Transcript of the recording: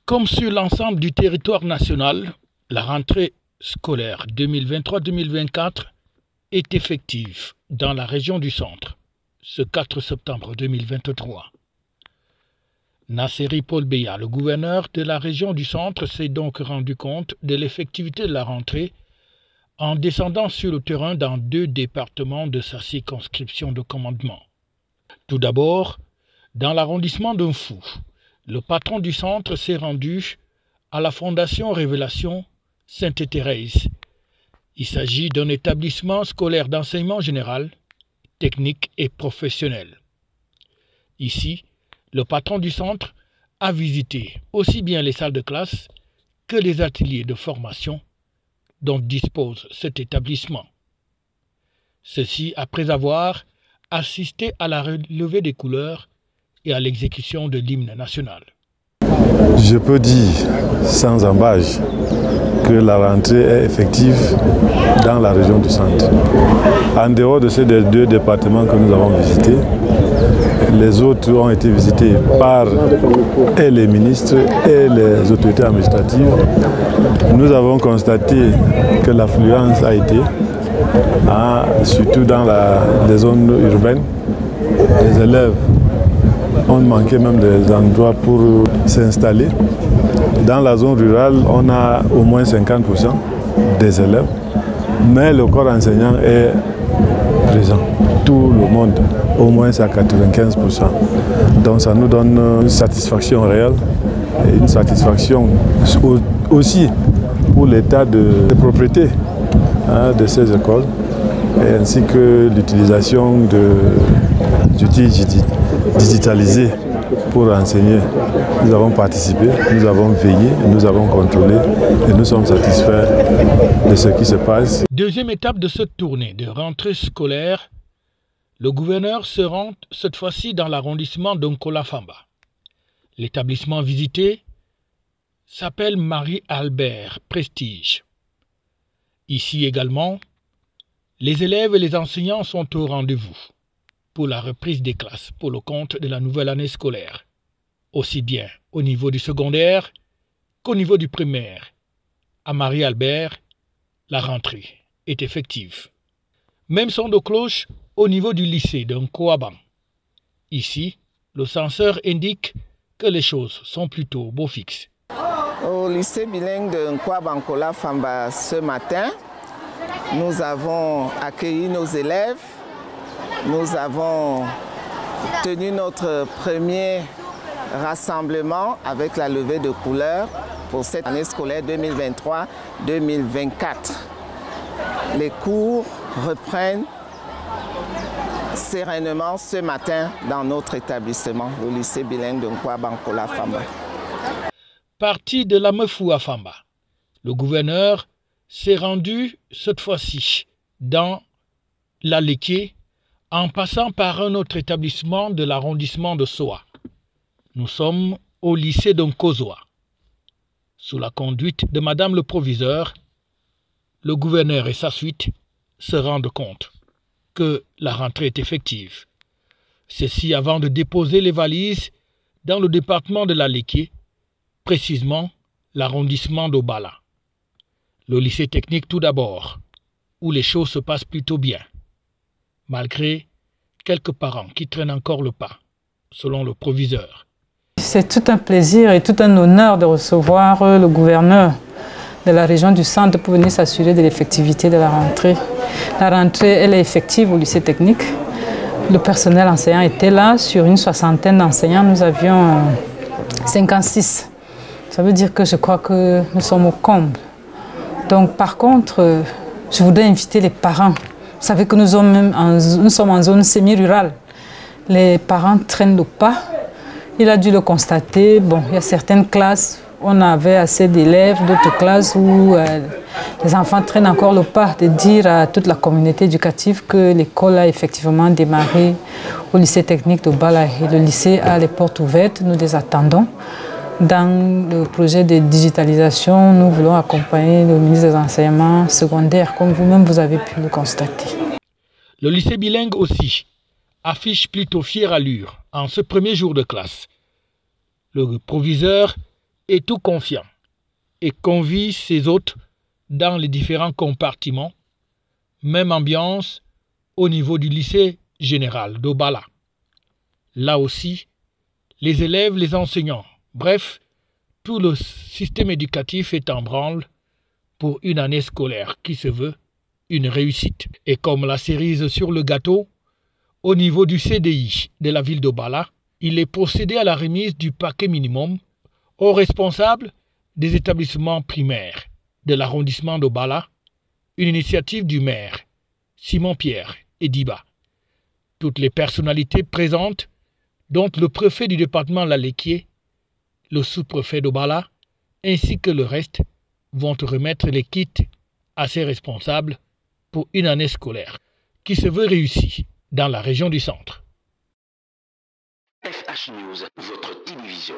Comme sur l'ensemble du territoire national, la rentrée scolaire 2023-2024 est effective dans la région du Centre ce 4 septembre 2023. Nasseri Paul Beya, le gouverneur de la région du Centre, s'est donc rendu compte de l'effectivité de la rentrée en descendant sur le terrain dans 2 départements de sa circonscription de commandement. Tout d'abord, dans l'arrondissement d'Unfou, le patron du centre s'est rendu à la Fondation Révélation Sainte-Thérèse. Il s'agit d'un établissement scolaire d'enseignement général, technique et professionnel. Ici, le patron du centre a visité aussi bien les salles de classe que les ateliers de formation dont dispose cet établissement. Ceci après avoir assisté à la relevée des couleurs et à l'exécution de l'hymne national. Je peux dire sans embâche que la rentrée est effective dans la région du Centre. En dehors de ces 2 départements que nous avons visités, les autres ont été visités par les ministres et les autorités administratives. Nous avons constaté que l'affluence a été, surtout dans les zones urbaines, les élèves ont manqué même des endroits pour s'installer. Dans la zone rurale, on a au moins 50% des élèves, mais le corps enseignant est présent. Tout le monde, au moins c'est à 95%. Donc ça nous donne une satisfaction réelle et une satisfaction aussi pour l'état de propriété de ces écoles, et ainsi que l'utilisation d'outils digitalisés pour enseigner. Nous avons participé, nous avons veillé, nous avons contrôlé et nous sommes satisfaits de ce qui se passe. Deuxième étape de cette tournée de rentrée scolaire, le gouverneur se rend cette fois-ci dans l'arrondissement d'Nkola-Famba. L'établissement visité s'appelle Marie-Albert Prestige. Ici également, les élèves et les enseignants sont au rendez-vous pour la reprise des classes pour le compte de la nouvelle année scolaire, aussi bien au niveau du secondaire qu'au niveau du primaire. À Marie-Albert, la rentrée est effective. Même son de cloche au niveau du lycée de Nkouaban. Ici, le censeur indique que les choses sont plutôt beau fixe. Au lycée bilingue de Nkouaban-Nkola-Famba ce matin, nous avons accueilli nos élèves. Nous avons tenu notre premier rassemblement avec la levée de couleurs pour cette année scolaire 2023-2024. Les cours reprennent sereinement ce matin dans notre établissement, le lycée bilingue de Nkouaban-Nkola-Famba. Parti de la Mefou à Famba, le gouverneur s'est rendu cette fois-ci dans la Léké en passant par un autre établissement de l'arrondissement de Soa. Nous sommes au lycée de Nkozoa. Sous la conduite de Madame le Proviseur, le gouverneur et sa suite se rendent compte que la rentrée est effective. Ceci avant de déposer les valises dans le département de la Léké, précisément l'arrondissement d'Obala. Le lycée technique tout d'abord, où les choses se passent plutôt bien, malgré quelques parents qui traînent encore le pas, selon le proviseur. C'est tout un plaisir et tout un honneur de recevoir le gouverneur de la région du Centre pour venir s'assurer de l'effectivité de la rentrée. La rentrée, elle est effective au lycée technique. Le personnel enseignant était là. Sur une 60aine d'enseignants, nous avions 56. Ça veut dire que je crois que nous sommes au comble. Donc par contre, je voudrais inviter les parents. Vous savez que nous sommes en zone semi-rurale. Les parents traînent le pas. Il a dû le constater. Bon, il y a certaines classes où on avait assez d'élèves, d'autres classes où les enfants traînent encore le pas, de dire à toute la communauté éducative que l'école a effectivement démarré au lycée technique de Bala et le lycée a les portes ouvertes. Nous les attendons. Dans le projet de digitalisation, nous voulons accompagner le ministre des Enseignements secondaires, comme vous-même vous avez pu le constater. Le lycée bilingue aussi affiche plutôt fière allure en ce premier jour de classe. Le proviseur et tout confiant et convie ses hôtes dans les différents compartiments. Même ambiance au niveau du lycée général d'Obala. Là aussi, les élèves, les enseignants, bref, tout le système éducatif est en branle pour une année scolaire qui se veut une réussite. Et comme la cerise sur le gâteau, au niveau du CDI de la ville d'Obala, il est procédé à la remise du paquet minimum aux responsables des établissements primaires de l'arrondissement d'Obala, une initiative du maire, Simon-Pierre Ediba. Toutes les personnalités présentes, dont le préfet du département Lalequier, le sous-préfet d'Obala, ainsi que le reste, vont remettre les kits à ces responsables pour une année scolaire qui se veut réussie dans la région du centre. FH News, votre télévision.